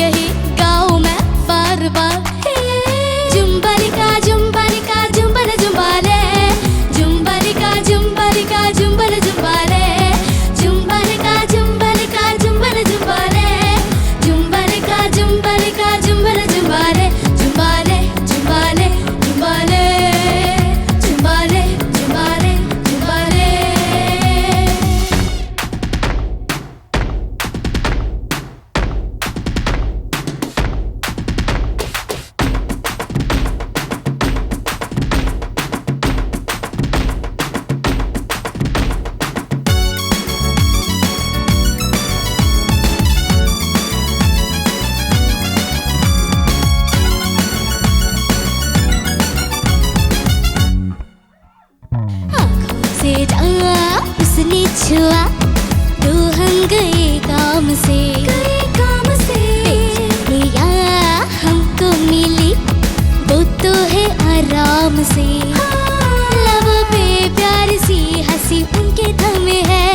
यही गाँव में बार बार जुम्बलिका जुम्बलिका जुम्बल जुम्बाले जुम्बलिका जुम्बलिका जुम्बल जुम्बाले जुम्बलिका जुम्बलिका जुम्बल जुम्बाले जुम्बलिका जुम्बलिका जुम्बल जुम्बाले जुम्बाले जुम्बाले जुम्बाले जुम्बाले जुम्बाले जुम्बाले से जाना उसने छुआ तो हम गए काम से यहाँ हमको मिली वो तो है आराम से लब पे प्यार सी हंसी उनके थमे है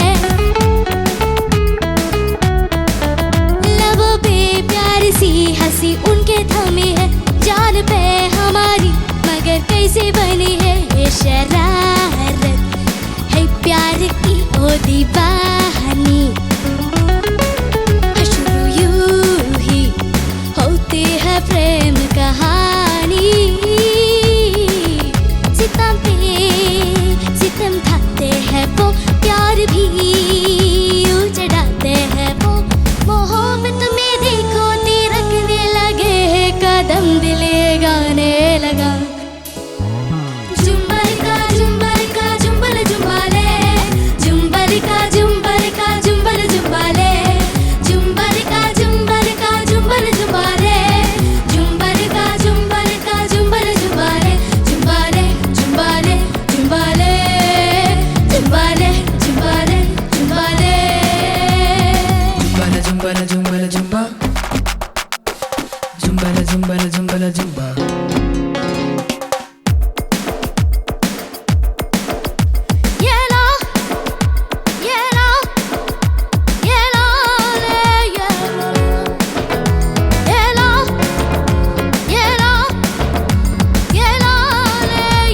लब पे प्यार सी हंसी उनके थमे है जान पे हमारी मगर कैसे बनी है ये शरारत है प्यार की ओ दीवानी शुरू यूं ही होती है प्रेम कहानी सितम पे सितम ढाते हैं वो प्यार भी यूं चढ़ाते हैं वो मोहब्बत में देखो तिरकने लगे कदम दिले गाने लगा जुम्बलिका जुम्बलिका जुम्बल जुम्बाले जुम्बलिका जुम्बलिका जुम्बल जुम्बाले जुम्बलिका जुम्बलिका जुम्बल जुम्बाले जुम्बलिका जुम्बलिका जुम्बल जुम्बाले जुम्बाले जुम्बाले जुम्बाले जुम्बाले जुम्बाले जुम्बाले जुम्बाला जुम्बाला जुम्बा जुम्बाला जुम्बाला जुम्बाला जुम्बा Yellow, yellow, yellow, yellow, yellow, yellow,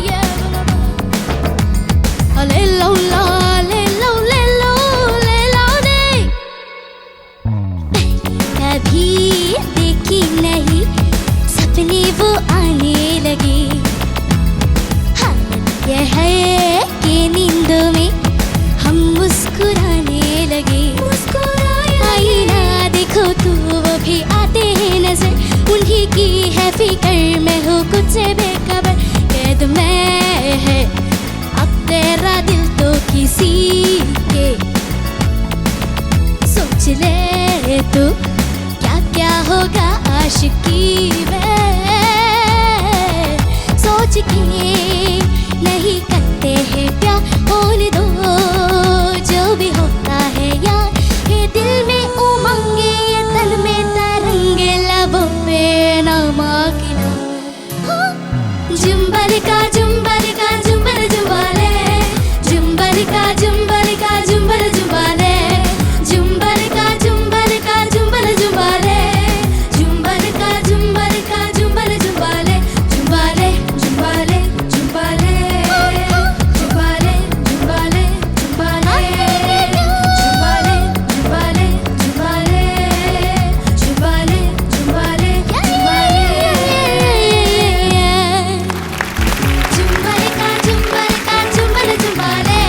yellow. Lelo la, lelo lelo lelo ने कभी देखी नहीं सपने वो आने लगे यह है कि नींदों में हम मुस्कुराने लगे आईना देखो तो वो भी आते हैं नजर उन्हीं की है फिक्र मैं हूँ कुछ से बेखबर कैद मैं है अब तेरा दिल तो किसी के सोच ले तू क्या क्या होगा आशिकी में सोच के नहीं करते हैं प्यार होने दो जो भी होता है यार ये दिल में उमंगे ये तन में तरंगे लबों पे नमक जुम्बलिका जुम्बलिका जुम्बल जुम्बाले जुम्बलिका जुम्बलिका जुम्बल जुम्बाले जुम्बलिका जुम्बलिका जुम्बल जुम्बाले जुम्बलिका जुम्बलिका जुम्बल जुम्बाले जुम्बाले जुम्बाले जुम्बाले जुम्बाले जुम्बाले जुम्बाले जुम्बाले जुम्बाले जुम्बाले जुम्बाले जुम्बाले जुम्बलिका जुम्बलिका जुम्बल जुम्बाले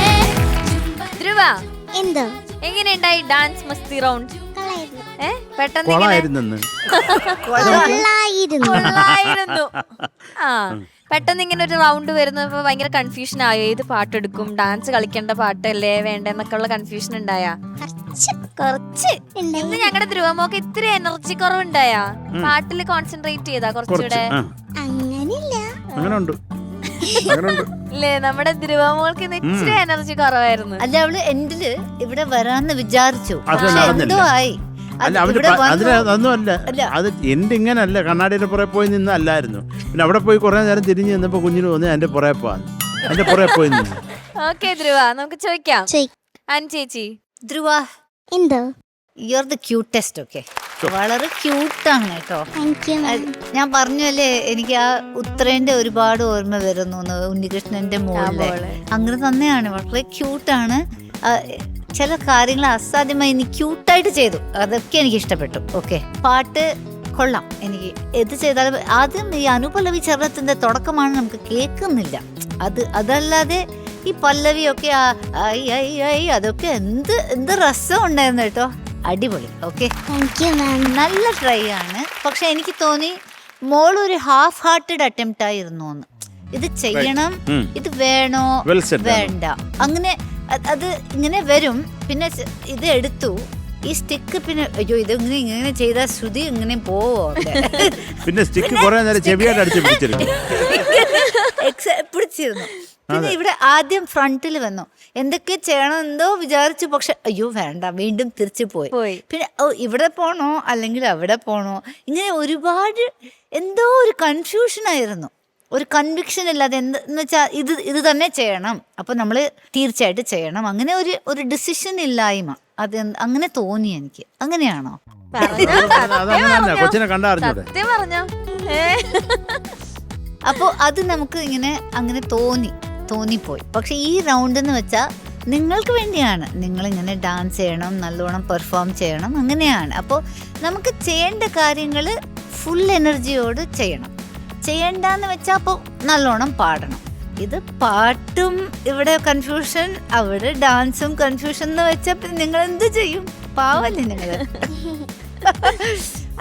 ധ്രുവ എന്തോ എങ്ങനെയുണ്ടായി ഡാൻസ് മസ്തി റൗണ്ട്? പെട്ടെന്ന് കൊളായിരുന്നെന്ന് കൊള്ളായിരുന്നു. ആ പെട്ടെന്ന് ഇങ്ങനെ ഒരു റൗണ്ട് വരുന്നപ്പോ ഭയങ്കര കൺഫ്യൂഷൻ ആയോ? ഏത് പാട്ടെടുക്കും? ഡാൻസ് കളിക്കേണ്ട പാട്ടല്ലേ വേണ്ടെന്നൊക്കെ ഉള്ള കൺഫ്യൂഷൻ ഉണ്ടായാ? കുറച്ച്. ഇന്ന് ഞങ്ങളുടെ ധ്രുവമോക്ക് ഇത്തിരി എനർജി കുറവുണ്ടായാ? പാട്ടിൽ കോൺസെൻട്രേറ്റ് ചെയ്താ കുറച്ചുകൂടെ? അങ്ങനില്ല. ഇല്ലേ നമ്മുടെ ധ്രുവമോൾക്ക് ഇന്ന് ഇച്ചിരി എനർജി കുറവായിരുന്നു. അല്ല അവള് എൻഡില് ഇവിടെ വരാന്ന് വിചാരിച്ചു. എന്തോ ആയി. അല്ല അതൊന്നുമല്ല, അത് എന്റെ ഇങ്ങനല്ല, കണ്ണാടിയുടെ പുറകെ പോയി നിന്നല്ലായിരുന്നു. പിന്നെ അവിടെ പോയി കുറെ നേരം തിരിഞ്ഞു നിന്നപ്പോ കുഞ്ഞിന് തോന്നി എന്റെ പുറകെ പോവാൻ, എന്റെ പുറകെ പോയി നിന്ന്. ഓക്കെ ധ്രുവ, നമുക്ക് ചോദിക്കാം. അനു ചേച്ചി, ധ്രുവ എന്തോ you are the cutest. Okay വളരെ ക്യൂട്ടാണ് കേട്ടോ. Thank you ma'am. ഞാൻ പറഞ്ഞല്ലേ എനിക്ക് ആ ഉത്തരേന്റെ ഒരുപാട് ഓർമ്മ വരുന്നു ഉണ്ണികൃഷ്ണന്റെ മോളിലെ. അങ്ങനെ തന്നെയാണ്, വളരെ ക്യൂട്ടാണ്. ചില കാര്യങ്ങൾ അസാധ്യമായി നീ ക്യൂട്ടായിട്ട് ചെയ്തു, അതൊക്കെ എനിക്ക് ഇഷ്ടപ്പെട്ടു. ഓക്കെ, പാട്ട് കൊള്ളാം. എനിക്ക് എന്ത് ചെയ്താലും ആദ്യം ഈ അനുപല്ലവി ചരണത്തിന്റെ തുടക്കമാണ് നമുക്ക് കേൾക്കുന്നില്ല. അതല്ലാതെ ഈ പല്ലവിയൊക്കെ അതൊക്കെ എന്ത് രസം ഉണ്ടായിരുന്നു കേട്ടോ. അടിപൊളി. Okay, thank you ma'am. നല്ല ട്രൈ ആണ്. പക്ഷെ എനിക്ക് തോന്നി മോളൊരു ഹാഫ് ഹാർട്ടഡ് അറ്റംപ്റ്റ് ആയിരുന്നു എന്ന്. ഇത് ചെയ്യണം, ഇത് വേണോ വേണ്ട, അങ്ങനെ അത് ഇങ്ങനെ വരും. പിന്നെ ഇത് എടുത്തു ഈ സ്റ്റിക്ക്, പിന്നെ അയ്യോ ഇത് ഇങ്ങനെ ചെയ്താൽ ശ്രുതി ഇങ്ങനെ പോവോ, പിന്നെ സ്റ്റിക്ക് കുറെ നേരം ചെവിയായിട്ട് അടിച്ച് പിടിച്ചിരുന്നു. പിന്നെ ഇവിടെ ആദ്യം ഫ്രണ്ടിൽ വന്നു, എന്തൊക്കെ ചെയ്യണം എന്തോ വിചാരിച്ചു, പക്ഷെ അയ്യോ വേണ്ട, വീണ്ടും തിരിച്ചു പോയി. പിന്നെ ഇവിടെ പോണോ അല്ലെങ്കിൽ അവിടെ പോണോ, ഇങ്ങനെ ഒരുപാട് എന്തോ ഒരു കൺഫ്യൂഷൻ ആയിരുന്നു, ഒരു കൺവിക്ഷൻ ഇല്ലാതെ. എന്ന് വെച്ചാൽ ഇത് തന്നെ ചെയ്യണം, അപ്പൊ നമ്മൾ തീർച്ചയായിട്ടും ചെയ്യണം, അങ്ങനെ ഒരു ഡിസിഷൻ ഇല്ലായ്മ. അത് അങ്ങനെ തോന്നി എനിക്ക്. അങ്ങനെയാണോ? കൊച്ചിനെ കണ്ടറിഞ്ഞൂടെ? അപ്പോ അത് നമുക്ക് ഇങ്ങനെ അങ്ങനെ തോന്നിപ്പോയി. പക്ഷെ ഈ റൗണ്ട് എന്ന് വെച്ചാൽ നിങ്ങൾക്ക് വേണ്ടിയാണ്, നിങ്ങളിങ്ങനെ ഡാൻസ് ചെയ്യണം, നല്ലോണം പെർഫോം ചെയ്യണം, അങ്ങനെയാണ്. അപ്പോൾ നമുക്ക് ചെയ്യേണ്ട കാര്യങ്ങൾ ഫുൾ എനർജിയോട് ചെയ്യണം. ചെയ്യണ്ടെന്ന് വെച്ചാൽ അപ്പോൾ നല്ലോണം പാടണം. ഇത് പാട്ടും ഇവിടെ കൺഫ്യൂഷൻ, അവിടെ ഡാൻസും കൺഫ്യൂഷൻ എന്ന് വെച്ചാൽ പിന്നെ നിങ്ങൾ എന്ത് ചെയ്യും? പാവല്ലേ നിങ്ങൾ.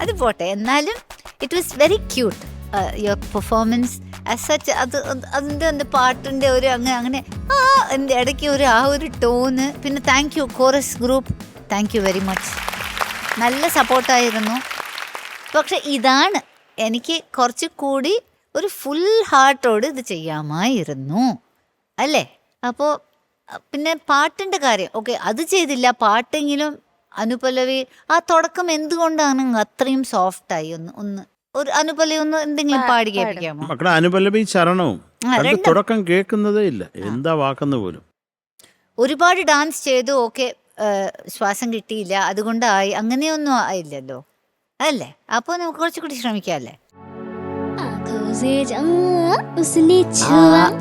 അത് പോട്ടെ, എന്നാലും it was very cute your performance as such. അതിൻ്റെ പാട്ടിൻ്റെ ഒരു അങ്ങനെ എൻ്റെ ഇടയ്ക്ക് ഒരു ടോണ്. പിന്നെ thank you chorus group, thank you very much. നല്ല സപ്പോർട്ടായിരുന്നു. പക്ഷെ ഇതാണ് എനിക്ക് കുറച്ച് കൂടി ഒരു ഫുൾ ഹാർട്ടോട് ഇത് ചെയ്യാമായിരുന്നു അല്ലേ? അപ്പോൾ പിന്നെ പാട്ടിൻ്റെ കാര്യം ഓക്കെ, അത് ചെയ്തില്ല. പാട്ടെങ്കിലും അനുപല്ലവി ആ തുടക്കം എന്തുകൊണ്ടാണ് അത്രയും സോഫ്റ്റായി? ഒന്ന് ഒരു അനുപല്ലവി ഒന്ന് എന്തെങ്കിലും പാടി കേൾപ്പിക്കാമോ? മക്കളെ അനുപല്ലവി ചരണവും തുടക്കം കേൾക്കുന്നതേ ഇല്ല, എന്താ വാക്കെന്ന് പോലും. ഒരുപാട് ഡാൻസ് ചെയ്തു, ഓക്കെ, ശ്വാസം കിട്ടിയില്ല, അതുകൊണ്ടായി, അങ്ങനെയൊന്നും ആയില്ലല്ലോ അല്ലേ? അപ്പോൾ നമുക്ക് കുറച്ചുകൂടി ശ്രമിക്കാമല്ലേ?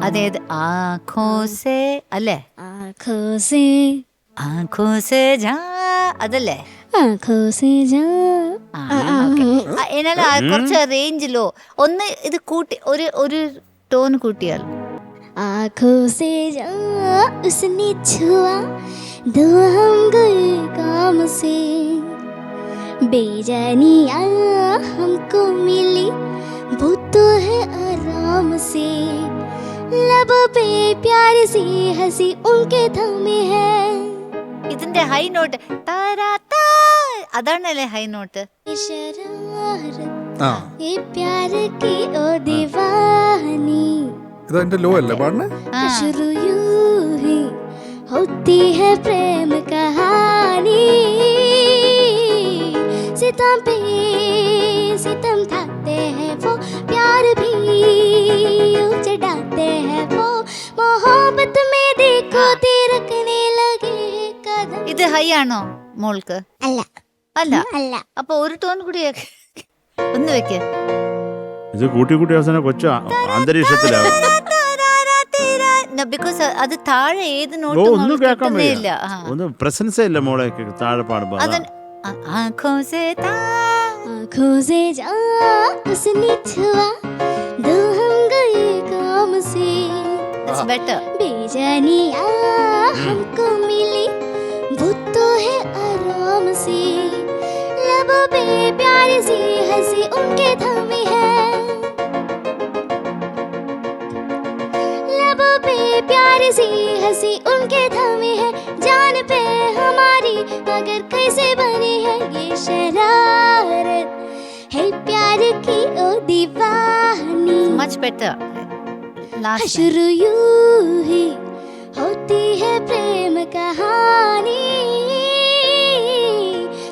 അതെ, ആഖോസേ അല്ലേ? ആഖോസേ ജാ അതല്ലേ? എന്നാൽ കുറച്ച് റേഞ്ചിലോ ഒന്ന് ഇത് കൂട്ടി ഒരു ടോൺ കൂട്ടിയാൽ. आँखों से जा उसने छुआ, दो हम गए काम से, बेजानियाँ हमको मिली, वो तो है आराम से, लबों पे प्यार सी हंसी उनके थमे है. ഇതിന്റെ ഹൈ നോട്ട് അതാണല്ലേ ഹൈ നോട്ട്? ये प्यार की ओ दीवानी, ഇതെന്റെ ലോ അല്ലേ പാടണേ? शुरू यूं ही होती है प्रेम कहानी, सितम पे सितम ढाते हैं वो, प्यार भी चढ़ाते हैं वो, मोहब्बत में देखो तिरकने लगे कदम. ഇത് ഹൈ ആണോ മോൾക്ക്? അല്ല അല്ല. അല്ല. അപ്പൊ ഒരു ടോൺ കൂടി ഒന്ന് വെക്ക്. ഇത് കൂട്ടി അവസാനം കൊച്ചു അന്തരീക്ഷത്തിലാവും. ബിക്കോസ് അത് താഴെ ഏത് ഒന്നും കേൾക്കാൻ നോട്ടും ഇല്ല. ഒന്നും പ്രസൻസേ ഇല്ല മോളെ താഴെ പാടുമ്പോ. आँखों से जा उसने छुआ, दो हम गए काम से, बेजानियाँ हमको मिली, वो तो है आराम से, लबों पे प्यार सी हंसी उनके थमी है, लबों पे प्यार सी हंसी उनके थमी है, जान पे हमारी मगर कैसे बनी है ये शरारत, है प्यार की ओ दीवानी. Much better. शुरू यूं ही होती है प्रेम कहानी,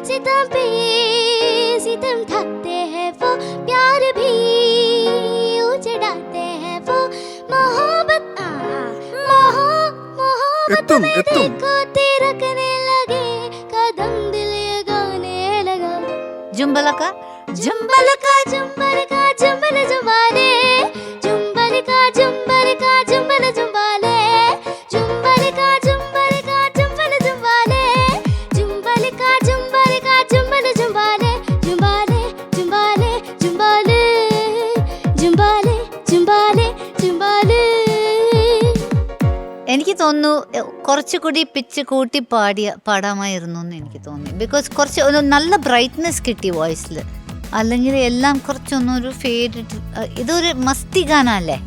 सितम पे सितम ढाते हैं वो, प्यार भी चढ़ाते हैं वो, मोहब्बत में देखो तिरकने लगे कदम, दिल ये गाने लगा. ജുംബലക്ക ജുംബലക ജുംബലക ജുംബല ജുംബാലേ ജുംബലക ജുംബലക ജുംബല ജുംബാലേ ജുംബലക ജുംബലക ജുംബല ജുംബാലേ ജുംബലക ജുംബലക ജുംബല ജുംബാലേ ജുംബാലേ ജുംബാലേ ജുംബാലേ ജുംബാലേ ജുംബാലേ ജുംബാലേ. എനിക്ക് തോന്നുന്നു കുറച്ചുകൂടി പിച്ച് കൂട്ടി പാടാമായിരുന്നു എന്ന് എനിക്ക് തോന്നി. ബിക്കോസ് കുറച്ച് ഒരു നല്ല ബ്രൈറ്റ്നെസ് കിട്ടി വോയിസിൽ. അല്ലെങ്കിൽ എല്ലാം കുറച്ചൊന്നൊരു ഫേഡ്. ഇതൊരു മസ്തി ഗാനല്ലേ,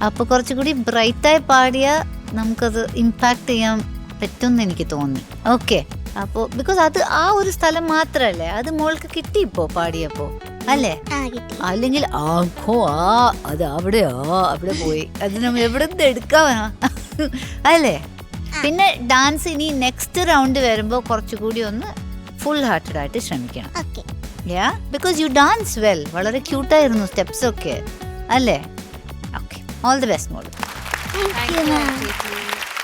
അപ്പോൾ കുറച്ചുകൂടി ബ്രൈറ്റായി പാടിയാൽ നമുക്കത് ഇമ്പാക്റ്റ് ചെയ്യാൻ പറ്റുമെന്ന് എനിക്ക് തോന്നി. ഓക്കെ, അപ്പോൾ ബിക്കോസ് അത് ആ ഒരു സ്ഥലം മാത്രമല്ലേ, അത് മോൾക്ക് കിട്ടിയിപ്പോ പാടിയപ്പോൾ അല്ലേ? അല്ലെങ്കിൽ ആഘോ അത് അവിടെ പോയി, അത് നമ്മൾ എവിടെ നിന്ന് എടുക്കാവാ അല്ലേ? പിന്നെ ഡാൻസ് ഇനി നെക്സ്റ്റ് റൗണ്ട് വരുമ്പോൾ കുറച്ചുകൂടി ഒന്ന് ഫുൾ ഹാർട്ടഡ് ആയിട്ട് ശ്രമിക്കണം. യാ, ബിക്കോസ് യു ഡാൻസ് വെൽ. വളരെ ക്യൂട്ടായിരുന്നു സ്റ്റെപ്സ് ഒക്കെ അല്ലേ? ഓക്കെ, ഓൾ ദി ബെസ്റ്റ് മോൾ.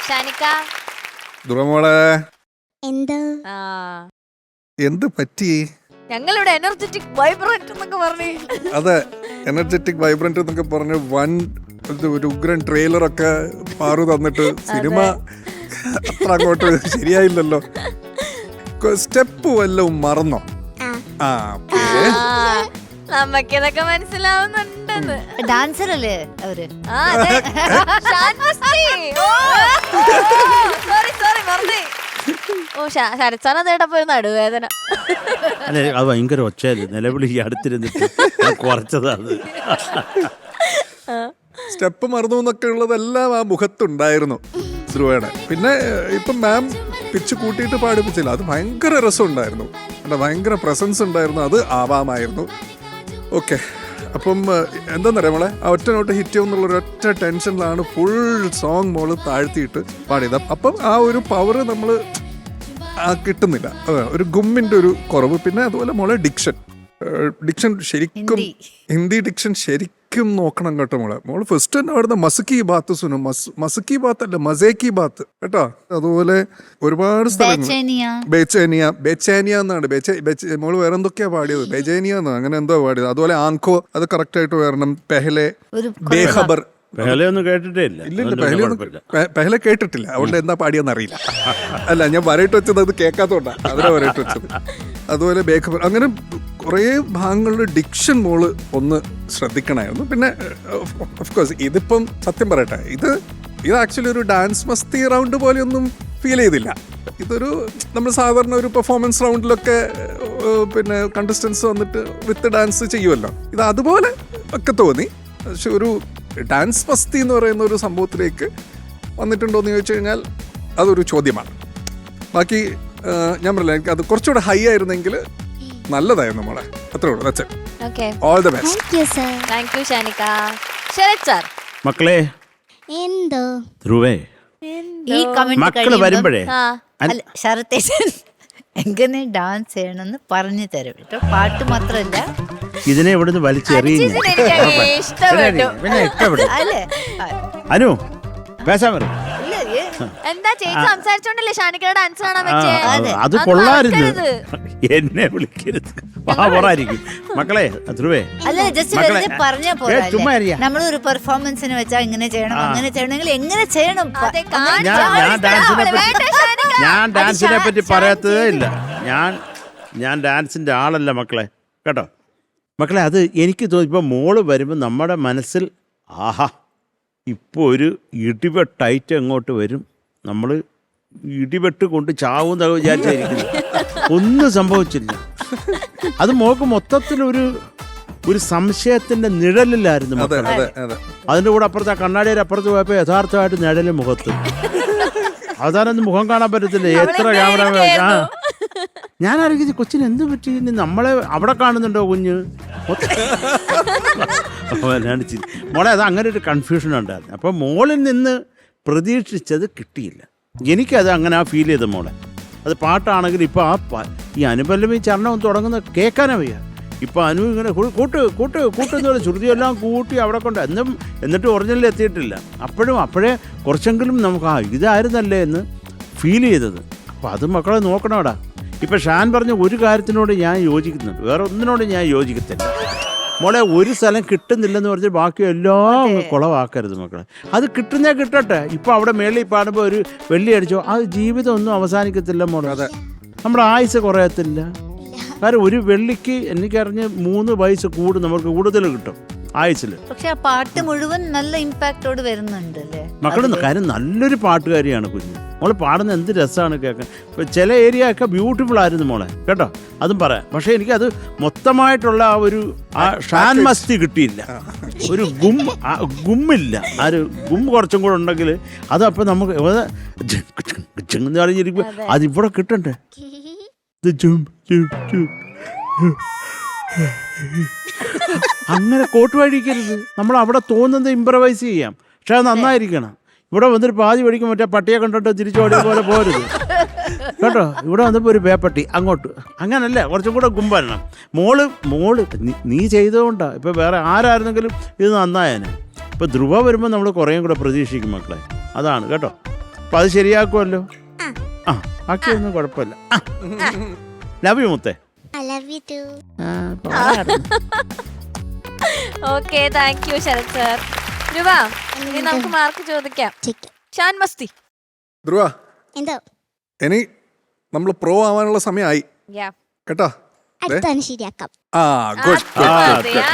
ഷാനിക്ക. ദുർമോളെ എന്തോ ആ, എന്ത് പറ്റി? ഞങ്ങളിവിടെ എനർജറ്റിക് വൈബ്രന്റ് എന്നൊക്കെ പറഞ്ഞു. അതെ, എനർജറ്റിക് വൈബ്രന്റ് എന്നൊക്കെ പറഞ്ഞ് ഒരു ഉഗ്രൻ ട്രെയിലറൊക്കെ പാറു തന്നിട്ട് സിനിമ അത്ര അങ്ങോട്ട് ശരിയായില്ലല്ലോ. സ്റ്റെപ്പ് വല്ലതും മറന്നോ? ആ, നമുക്കിതൊക്കെ മനസ്സിലാവുന്നുണ്ടെന്ന്. ഡാൻസർ അല്ലേ അവര്? ആ, അതെ. സോറി മറന്നേ. ഓ, ശരത്സാന അതേടപ്പോ ഒരു നടുവേദന. അല്ലെ, അത് ഭയങ്കര ഒച്ചയായിരുന്നു. നിലവിളി അടുത്തിരുന്നിട്ട് കുറച്ചതാണ്. സ്റ്റെപ്പ് മറന്നു എന്നൊക്കെ ഉള്ളതെല്ലാം ആ മുഖത്തുണ്ടായിരുന്നു ധ്രുവയുടെ. പിന്നെ ഇപ്പം മാം പിച്ച് കൂട്ടിയിട്ട് പാടിപ്പിച്ചില്ല, അത് ഭയങ്കര രസമുണ്ടായിരുന്നു. ഭയങ്കര പ്രസൻസ് ഉണ്ടായിരുന്നു, അത് ആവാമായിരുന്നു. ഓക്കെ, അപ്പം എന്താണെന്നറിയാം മോളെ, ആ ഒറ്റ നോട്ട് ഹിറ്റ് ചെയ്യുമെന്നുള്ളൊരൊറ്റ ടെൻഷനിലാണ് ഫുൾ സോങ് മോള് താഴ്ത്തിയിട്ട് പാടിയത്. അപ്പം ആ ഒരു പവർ നമ്മൾ കിട്ടുന്നില്ല, ഒരു ഗുമ്മിൻ്റെ ഒരു കുറവ്. പിന്നെ അതുപോലെ മോളെ ഡിക്ഷൻ ശരിക്കും ഹിന്ദി ഡിക്ഷൻ ശരിക്കും നോക്കണം കേട്ടോ മോളെ. മോള് ഫസ്റ്റ് തന്നെ പാടുന്ന മസ്കി ബാത്ത് സുനു, മസ്കി ബാത്ത് അല്ല മസേക്കി ബാത്ത് കേട്ടോ. അതുപോലെ ഒരുപാട് സ്ഥലങ്ങൾ, ബേച്ചാനിയ എന്നാണ് മോള് വേറെ എന്തൊക്കെയാ പാടിയത്, ബേജാനിയ എന്നാണ് അങ്ങനെ എന്തോ പാടിയത്. അതുപോലെ ആങ്കോ അത് കറക്റ്റ് ആയിട്ട് വരണം. പെഹലെ, ബേഖബർ പെഹലയൊന്നും കേട്ടിട്ടേ ഇല്ല. പെഹലെ കേട്ടിട്ടില്ല, അതുകൊണ്ട് എന്താ പാടിയെന്ന് അറിയില്ല. അല്ല, ഞാൻ വരയിട്ട് വെച്ചത് അത് കേൾക്കാത്തോണ്ടാ, അതിനെ വരയിട്ട് വെച്ചത്. അതുപോലെ ബേഖബർ, അങ്ങനെ കുറേ ഭാഗങ്ങളുടെ ഡിക്ഷൻ മോള് ഒന്ന് ശ്രദ്ധിക്കണമായിരുന്നു. പിന്നെ ഓഫ്കോഴ്സ് ഇതിപ്പം സത്യം പറയട്ടെ, ഇത് ആക്ച്വലി ഒരു ഡാൻസ് മസ്തി റൗണ്ട് പോലെയൊന്നും ഫീൽ ചെയ്തില്ല. ഇതൊരു നമ്മൾ സാധാരണ ഒരു പെർഫോമൻസ് റൗണ്ടിലൊക്കെ പിന്നെ കണ്ടസ്റ്റൻസ് വന്നിട്ട് വിത്ത് ഡാൻസ് ചെയ്യുമല്ലോ, ഇത് അതുപോലെ ഒക്കെ തോന്നി. പക്ഷെ ഒരു ഡാൻസ് മസ്തി എന്ന് പറയുന്ന ഒരു സംഭവത്തിലേക്ക് വന്നിട്ടുണ്ടോ എന്ന് ചോദിച്ചു കഴിഞ്ഞാൽ അതൊരു ചോദ്യമാണ്. ബാക്കി ഞാൻ പറഞ്ഞില്ല, എനിക്ക് അത് കുറച്ചുകൂടെ ഹൈ ആയിരുന്നെങ്കിൽ നല്ലതായിരുന്നു നമ്മളെ. അത്രേ ഉള്ളൂ. That's it. All the best. Thank you ഷാനിക്ക. ശരത് സാർ. മക്കളെ, എന്തോ ധ്രുവേ, ഈ മക്കള് വരുമ്പോഴേ ശരത്തേശൻ എങ്ങനെ ഡാൻസ് ചെയ്യണമെന്ന് പറഞ്ഞു തരും കേട്ടോ. പാട്ട് മാത്രല്ല, ഇതിനെ ഇവിടുന്ന് വലിച്ചെറിയും. അല്ലേ അനു പേശാൻ പറ. എന്താ ചേച്ചി സംസാരിച്ചോണ്ടല്ലേ ഷാനിക്കയുടെ ഡാൻസ് കാണാൻ പറ്റിയേ? അത് കൊള്ളായിരുന്നു. എന്നെ വിളിക്കരുത്, പാവറായിരിക്കും. മക്കളെ, ധ്രുവേ, അല്ല ജസ്റ്റ് വെറുതെ പറഞ്ഞ പോലെ നമ്മളൊരു പെർഫോമൻസിന് വെച്ചാൽ ഇങ്ങനെ ചെയ്യണം അങ്ങനെ ചെയ്യണമെങ്കിൽ എങ്ങനെ ചെയ്യണം. ഞാൻ ഡാൻസിനെ പറ്റി പറയാത്തതേ ഇല്ല. ഞാൻ ഡാൻസിന്റെ ആളല്ല മക്കളെ, കേട്ടോ മക്കളെ. അത് എനിക്ക് തോന്നി ഇപ്പം മോള് വരുമ്പോൾ നമ്മുടെ മനസ്സിൽ ആഹാ ഇപ്പോൾ ഒരു ഇടിവെട്ടൈറ്റ് അങ്ങോട്ട് വരും, നമ്മൾ ഇടിവെട്ട് കൊണ്ട് ചാവും വിചാരിച്ചായിരിക്കുന്നു. ഒന്നും സംഭവിച്ചില്ല. അത് മോൾക്ക് മൊത്തത്തിലൊരു സംശയത്തിന്റെ നിഴലിലായിരുന്നു. അതിൻ്റെ കൂടെ അപ്പുറത്തെ കണ്ണാടിയുടെ അപ്പുറത്ത് പോയപ്പോൾ യഥാർത്ഥമായിട്ട് നിഴല് മുഖത്ത്. അവസാനം മുഖം കാണാൻ പറ്റത്തില്ല, എത്ര ക്യാമറ. ഞാൻ അറിയിക്കുന്നത് കൊച്ചിന് എന്ത് പറ്റി, നമ്മളെ അവിടെ കാണുന്നുണ്ടോ കുഞ്ഞ്? മോളെ, അത് അങ്ങനെ ഒരു കൺഫ്യൂഷൻ ഉണ്ടായിരുന്നു. അപ്പോൾ മോളിൽ നിന്ന് പ്രതീക്ഷിച്ചത് കിട്ടിയില്ല. എനിക്കത് അങ്ങനെ ഫീൽ ചെയ്ത മോളെ. അത് പാട്ടാണെങ്കിൽ ഇപ്പോൾ ഈ അനുപല്ലവി ചരണം തുടങ്ങുന്ന കേൾക്കാനേ വയ്യ. ഇപ്പോൾ അനു ഇങ്ങനെ കൂട്ടുന്ന ശ്രുതിയെല്ലാം കൂട്ടി അവിടെ കൊണ്ട് എന്നിട്ട് ഒറിജിനൽ എത്തിയിട്ടില്ല. അപ്പോഴേ കുറച്ചെങ്കിലും നമുക്ക് ഇതായിരുന്നല്ലേ എന്ന് ഫീൽ ചെയ്തത്. അപ്പോൾ അത് മക്കളെ നോക്കണോടാ. ഇപ്പം ഷാൻ പറഞ്ഞ ഒരു കാര്യത്തിനോട് ഞാൻ യോജിക്കുന്നുണ്ട്, വേറെ ഒന്നിനോട് ഞാൻ യോജിക്കത്തില്ല. മോളെ ഒരു സ്ഥലം കിട്ടുന്നില്ലെന്ന് പറഞ്ഞ് ബാക്കി എല്ലാം കുളവാക്കരുത് മക്കളെ. അത് കിട്ടുന്നേ കിട്ടട്ടെ. ഇപ്പം അവിടെ മേളിൽ പാടുമ്പോൾ ഒരു വെള്ളി അടിച്ചോ, അത് ജീവിതം ഒന്നും അവസാനിക്കത്തില്ല മോളെ. നമ്മുടെ ആയുസ് കുറയത്തില്ല. കാരണം ഒരു വെള്ളിക്ക് എനിക്കറിഞ്ഞ് 3 വയസ്സ് നമുക്ക് കൂടുതൽ കിട്ടും ആയുസിൽ. പക്ഷെ ആ പാട്ട് മുഴുവൻ നല്ല ഇമ്പാക്റ്റോട് വരുന്നുണ്ട് അല്ലേ മക്കള്. കാര്യം നല്ലൊരു പാട്ടുകാരിയാണ് കുഞ്ഞ്. മോള് പാടുന്ന എന്ത് രസമാണ് കേൾക്കാൻ. ഇപ്പം ചില ഏരിയ ഒക്കെ ബ്യൂട്ടിഫുൾ ആയിരുന്നു മോളെ, കേട്ടോ, അതും പറയാം. പക്ഷെ എനിക്കത് മൊത്തമായിട്ടുള്ള ആ ഷാൻ മസ്തി കിട്ടിയില്ല. ഒരു ഗുമ്മില്ല. ആ ഒരു ഗും കുറച്ചും കൂടെ ഉണ്ടെങ്കിൽ അതപ്പം നമുക്ക് എന്ന് പറഞ്ഞിരിക്കും. അതിവിടെ കിട്ടണ്ടേ. അങ്ങനെ കോട്ട് വഴിക്കരുത്. നമ്മൾ അവിടെ തോന്നുന്നത് ഇംപ്രവൈസ് ചെയ്യാം, പക്ഷെ അത് നന്നായിരിക്കണം. ഇവിടെ വന്നിട്ട് പാതി പഠിക്കും മറ്റേ പട്ടിയെ കണ്ടിട്ട് തിരിച്ചോടിയ പോലെ പോരുത്, കേട്ടോ. ഇവിടെ വന്നപ്പോൾ ഒരു പേപ്പട്ടി അങ്ങോട്ട്, അങ്ങനല്ല, കുറച്ചും കൂടെ ഗുമ്പരണം. മോള് നീ ചെയ്തതുകൊണ്ടാണ്. ഇപ്പം വേറെ ആരായിരുന്നെങ്കിലും ഇത് നന്നായേനെ. ഇപ്പം ധ്രുവ വരുമ്പോൾ നമ്മൾ കുറേയും കൂടെ പ്രതീക്ഷിക്കും മക്കളെ, അതാണ് കേട്ടോ. അപ്പം അത് ശരിയാക്കുമല്ലോ. ആ ബാക്കിയൊന്നും കുഴപ്പമില്ല. ലവ് യു മുത്തേ. I love you too. Okay, thank you Sarath sir. Dhruva, ഇനി നമുക്ക് മാർക്ക് ചോദിക്കാം. ഷാൻ മസ്തി. ധ്രുവ, എന്തോ ഇനി നമ്മൾ പ്രോ ആവാനുള്ള സമയമായി കേട്ടോ. അടുത്താണ് ശരിയാക്കാം. Good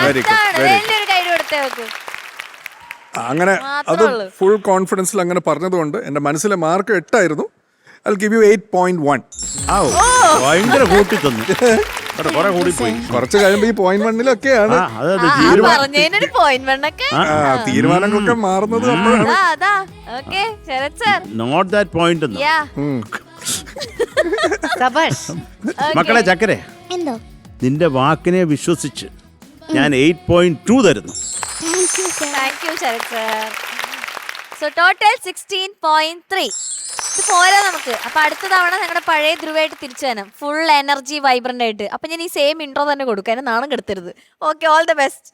very good. വലിയൊരു കൈ കൊടുത്തേ നോക്കൂ. അങ്ങനെ അത് ഫുൾ കോൺഫിഡൻസിൽ അങ്ങനെ പറഞ്ഞതുകൊണ്ട് എൻ്റെ മനസ്സിലെ മാർക്ക് 8 ആയിരുന്നു. I'll give you 8.1. ഭയങ്കര കൂട്ടി തന്നു, കുറെ കൂടിപ്പോയി. കുറച്ച് കഴിയുമ്പോ ഈ 0.1-ലൊക്കെയാണ് തീരുമാനങ്ങളൊക്കെ മാറുന്നത്. Note that point. മക്കളെ ചക്കരെ, എന്തോ നിന്റെ വാക്കിനെ വിശ്വസിച്ച് ഞാൻ 8.2 തരുന്നു. Thank you Sarath sir. So total 16.3. ഇത് പോരാ നമുക്ക്. അപ്പൊ അടുത്ത തവണ ഞങ്ങളുടെ പഴയ ധ്രുവായിട്ട് തിരിച്ചു വരാം, ഫുൾ എനർജി വൈബ്രന്റ് ആയിട്ട്. അപ്പൊ ഞാൻ ഈ സെയിം ഇൻട്രോ തന്നെ കൊടുക്കാം, എന്നെ നാണം കെടുത്തരുത്. Okay, all the best.